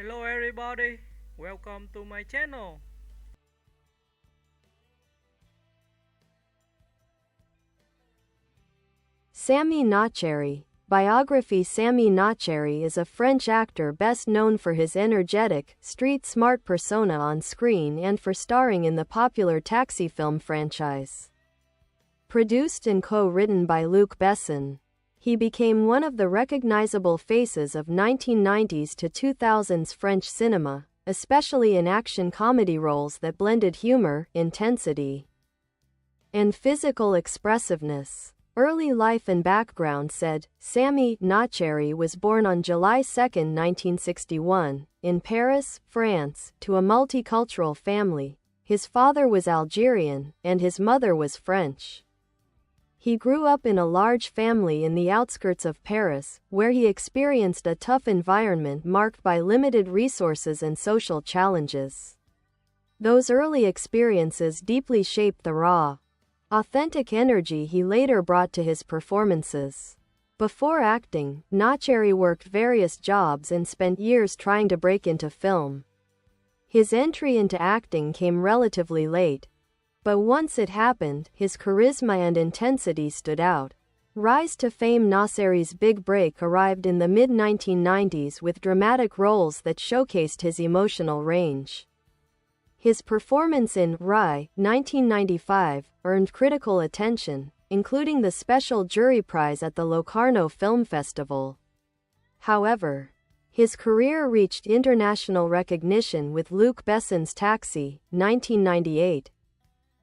Hello everybody, welcome to my channel. Samy Naceri. Biography. Samy Naceri is a French actor best known for his energetic, street-smart persona on screen and for starring in the popular Taxi film franchise. Produced and co-written by Luc Besson, he became one of the recognizable faces of 1990s to 2000s French cinema, especially in action comedy roles that blended humor, intensity, and physical expressiveness. Early life and background. Samy Naceri was born on July 2, 1961, in Paris, France, to a multicultural family. His father was Algerian, and his mother was French. He grew up in a large family in the outskirts of Paris, where he experienced a tough environment marked by limited resources and social challenges. Those early experiences deeply shaped the raw, authentic energy he later brought to his performances. Before acting, Naceri worked various jobs and spent years trying to break into film. His entry into acting came relatively late, but once it happened, his charisma and intensity stood out. Rise to fame. Naceri's big break arrived in the mid-1990s with dramatic roles that showcased his emotional range. His performance in Rai, 1995, earned critical attention, including the Special Jury Prize at the Locarno Film Festival. However, his career reached international recognition with Luc Besson's Taxi, 1998.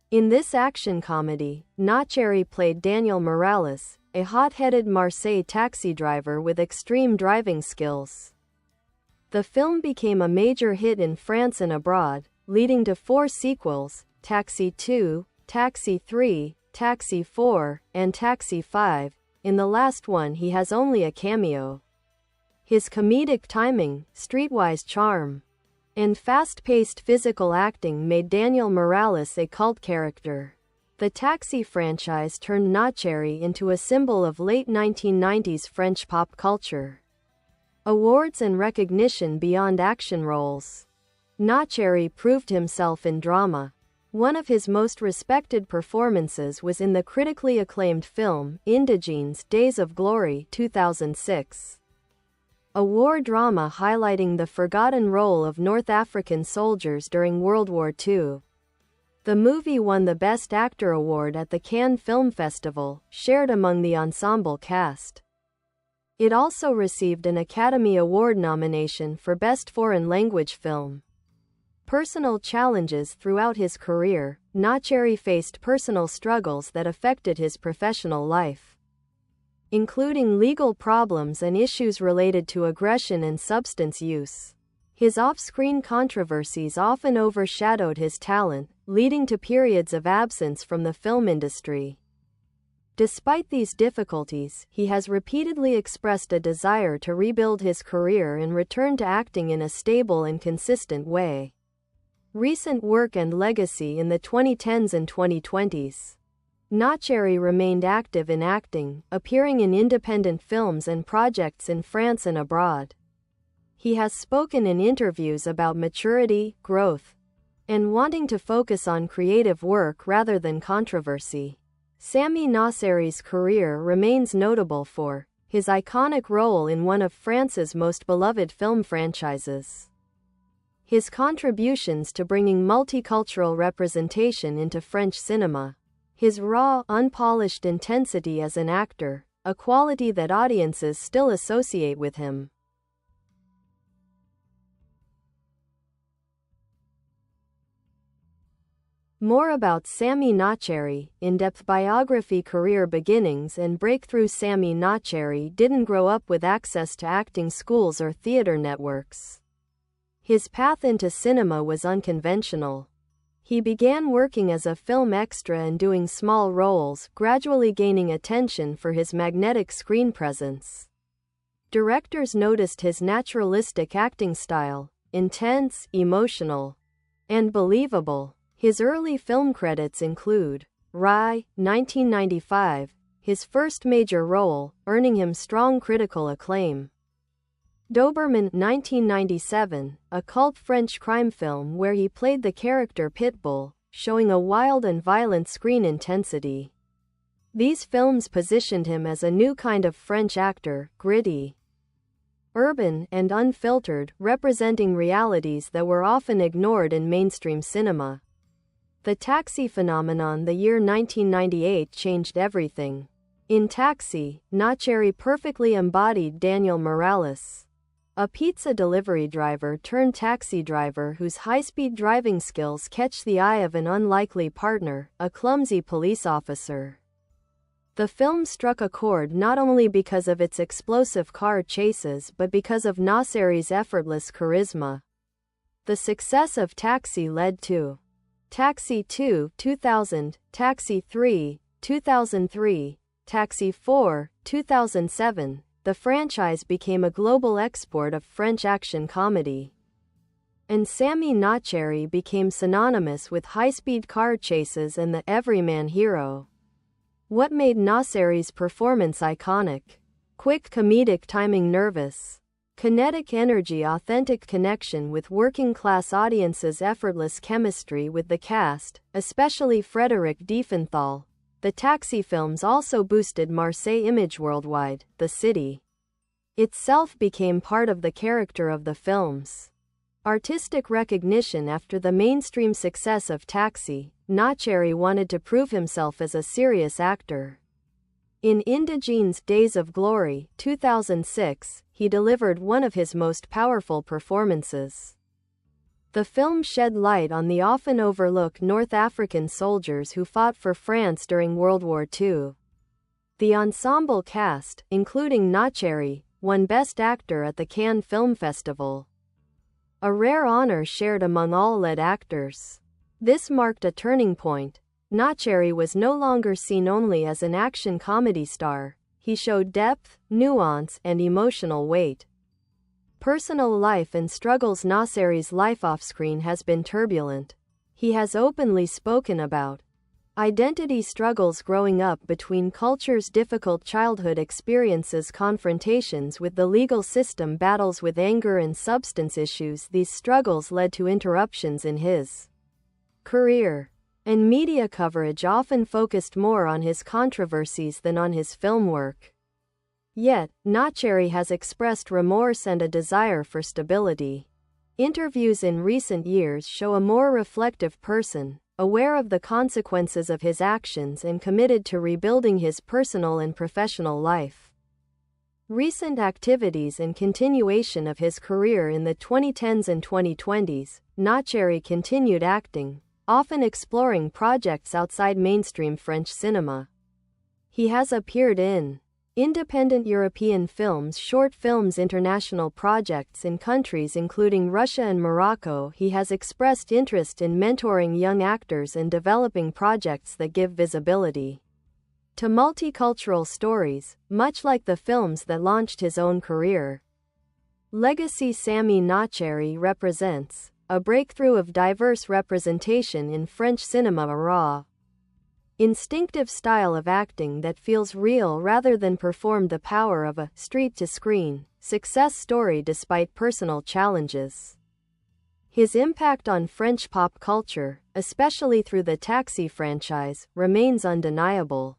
In this action comedy, Naceri played Daniel Morales, a hot-headed Marseille taxi driver with extreme driving skills. The film became a major hit in France and abroad, leading to 4 sequels: Taxi 2, Taxi 3, Taxi 4, and Taxi 5. In the last one he has only a cameo. His comedic timing, streetwise charm, and fast-paced physical acting made Daniel Morales a cult character. The Taxi franchise turned Naceri into a symbol of late 1990s French pop culture. Awards and recognition beyond action roles. Naceri proved himself in drama. One of his most respected performances was in the critically acclaimed film, Indigenes, Days of Glory, 2006. A war drama highlighting the forgotten role of North African soldiers during World War II. The movie won the Best Actor award at the Cannes Film Festival, shared among the ensemble cast. It also received an Academy Award nomination for Best Foreign Language Film. Personal challenges. Throughout his career, Naceri faced personal struggles that affected his professional life, including legal problems and issues related to aggression and substance use. His off-screen controversies often overshadowed his talent, leading to periods of absence from the film industry. Despite these difficulties, he has repeatedly expressed a desire to rebuild his career and return to acting in a stable and consistent way. Recent work and legacy. In the 2010s and 2020s, Naceri remained active in acting, appearing in independent films and projects in France and abroad. He has spoken in interviews about maturity, growth, and wanting to focus on creative work rather than controversy. Samy Naceri's career remains notable for his iconic role in one of France's most beloved film franchises, his contributions to bringing multicultural representation into French cinema, his raw, unpolished intensity as an actor, a quality that audiences still associate with him. More about Samy Naceri, in-depth biography. Career beginnings and breakthrough. Samy Naceri didn't grow up with access to acting schools or theater networks. His path into cinema was unconventional. He began working as a film extra and doing small roles, gradually gaining attention for his magnetic screen presence. Directors noticed his naturalistic acting style, intense, emotional, and believable. His early film credits include Rai, 1995, his first major role, earning him strong critical acclaim. Doberman 1997, a cult French crime film where he played the character Pitbull, showing a wild and violent screen intensity. These films positioned him as a new kind of French actor, gritty, urban, and unfiltered, representing realities that were often ignored in mainstream cinema. The Taxi phenomenon. The year 1998 changed everything. In Taxi, Naceri perfectly embodied Daniel Morales, a pizza delivery driver turned taxi driver whose high-speed driving skills catch the eye of an unlikely partner, a clumsy police officer. The film struck a chord not only because of its explosive car chases but because of Naceri's effortless charisma. The success of Taxi led to Taxi 2, 2000, Taxi 3, 2003, Taxi 4, 2007. The franchise became a global export of French action comedy. And Samy Naceri became synonymous with high-speed car chases and the everyman hero. What made Naceri's performance iconic? Quick comedic timing, nervous, kinetic energy, authentic connection with working-class audiences, effortless chemistry with the cast, especially Frédéric Diefenthal. The Taxi films also boosted Marseille image worldwide. The city itself became part of the character of the films. Artistic recognition. After the mainstream success of Taxi, Naceri wanted to prove himself as a serious actor. In Indigene's Days of Glory, 2006, he delivered one of his most powerful performances. The film shed light on the often overlooked North African soldiers who fought for France during World War II. The ensemble cast, including Naceri, won Best Actor at the Cannes Film Festival, a rare honor shared among all lead actors. This marked a turning point. Naceri was no longer seen only as an action comedy star. He showed depth, nuance, and emotional weight. Personal life and struggles. Naceri's life off-screen has been turbulent. He has openly spoken about identity struggles growing up between cultures, difficult childhood experiences, confrontations with the legal system, battles with anger and substance issues. These struggles led to interruptions in his career, and media coverage often focused more on his controversies than on his film work. Yet, Naceri has expressed remorse and a desire for stability. Interviews in recent years show a more reflective person, aware of the consequences of his actions and committed to rebuilding his personal and professional life. Recent activities and continuation of his career. In the 2010s and 2020s, Naceri continued acting, often exploring projects outside mainstream French cinema. He has appeared in independent European films, short films, international projects in countries including Russia and Morocco. He has expressed interest in mentoring young actors and developing projects that give visibility to multicultural stories, much like the films that launched his own career. Legacy. Samy Naceri represents a breakthrough of diverse representation in French cinema, a raw, instinctive style of acting that feels real rather than performed, the power of a street-to-screen success story despite personal challenges. His impact on French pop culture, especially through the Taxi franchise, remains undeniable.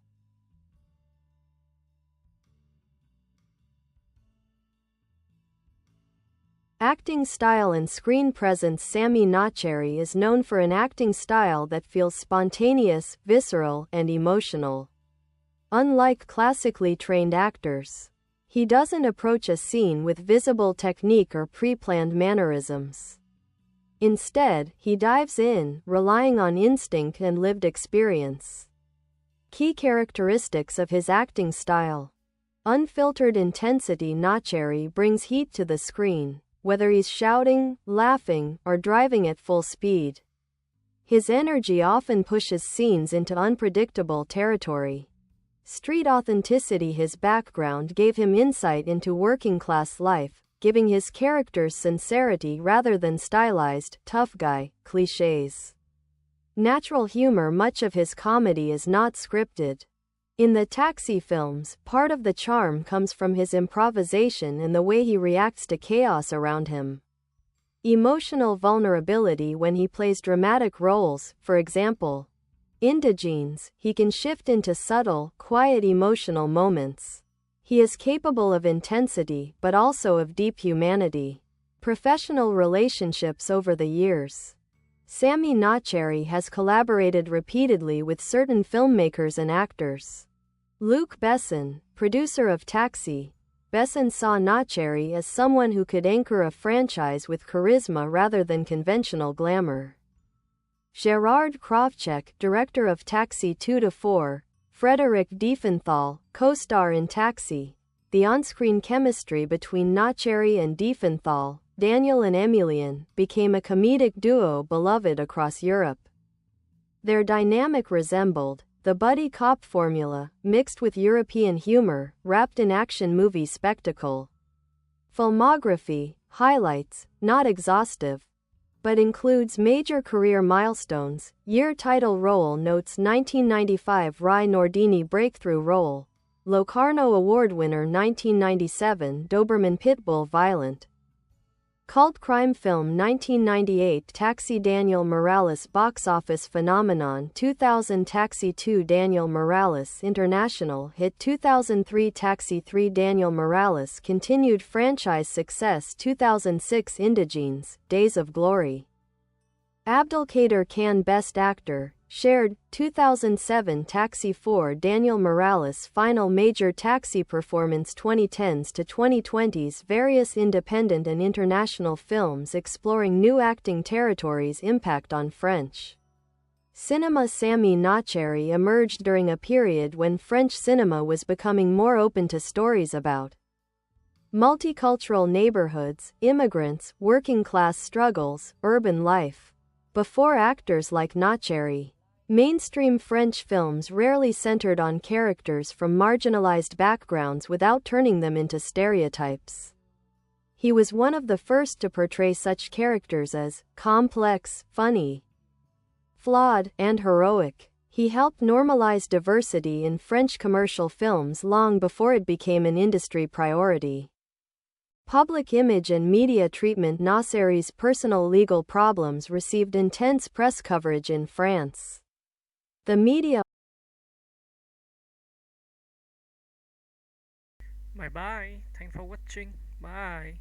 Acting style and screen presence. Samy Naceri is known for an acting style that feels spontaneous, visceral, and emotional. Unlike classically trained actors, he doesn't approach a scene with visible technique or pre-planned mannerisms. Instead, he dives in, relying on instinct and lived experience. Key characteristics of his acting style: unfiltered intensity. Naceri brings heat to the screen, whether he's shouting, laughing, or driving at full speed. His energy often pushes scenes into unpredictable territory. Street authenticity. His background gave him insight into working-class life, giving his characters sincerity rather than stylized, tough guy, clichés. Natural humor. Much of his comedy is not scripted. In the Taxi films, part of the charm comes from his improvisation and the way he reacts to chaos around him. Emotional vulnerability when he plays dramatic roles, for example. Indigenes, he can shift into subtle, quiet emotional moments. He is capable of intensity, but also of deep humanity. Professional relationships over the years. Samy Naceri has collaborated repeatedly with certain filmmakers and actors. Luc Besson, producer of Taxi. Besson saw Naceri as someone who could anchor a franchise with charisma rather than conventional glamour. Gerard Kravchuk, director of Taxi 2-4, Frederick Diefenthal, co-star in Taxi. The on-screen chemistry between Naceri and Diefenthal, Daniel and Emilian, became a comedic duo beloved across Europe. Their dynamic resembled the buddy cop formula, mixed with European humor, wrapped in action movie spectacle. Filmography, highlights, not exhaustive, but includes major career milestones. Year title role notes 1995 Rai Nordini breakthrough role. Locarno Award winner 1997 Doberman Pitbull Violent. Cult crime film 1998 Taxi Daniel Morales box office phenomenon 2000 Taxi 2 Daniel Morales international hit 2003 Taxi 3 Daniel Morales continued franchise success 2006 Indigenes, Days of Glory. Abdelkader Khan Best Actor, shared, 2007 Taxi 4 Daniel Morales final major Taxi performance 2010s to 2020s various independent and international films exploring new acting territories impact on French cinema. Samy Naceri emerged during a period when French cinema was becoming more open to stories about multicultural neighborhoods, immigrants, working-class struggles, urban life. Before actors like Naceri, mainstream French films rarely centered on characters from marginalized backgrounds without turning them into stereotypes. He was one of the first to portray such characters as complex, funny, flawed, and heroic. He helped normalize diversity in French commercial films long before it became an industry priority. Public image and media treatment. Naceri's personal legal problems received intense press coverage in France. The media. Bye bye. Thanks for watching. Bye.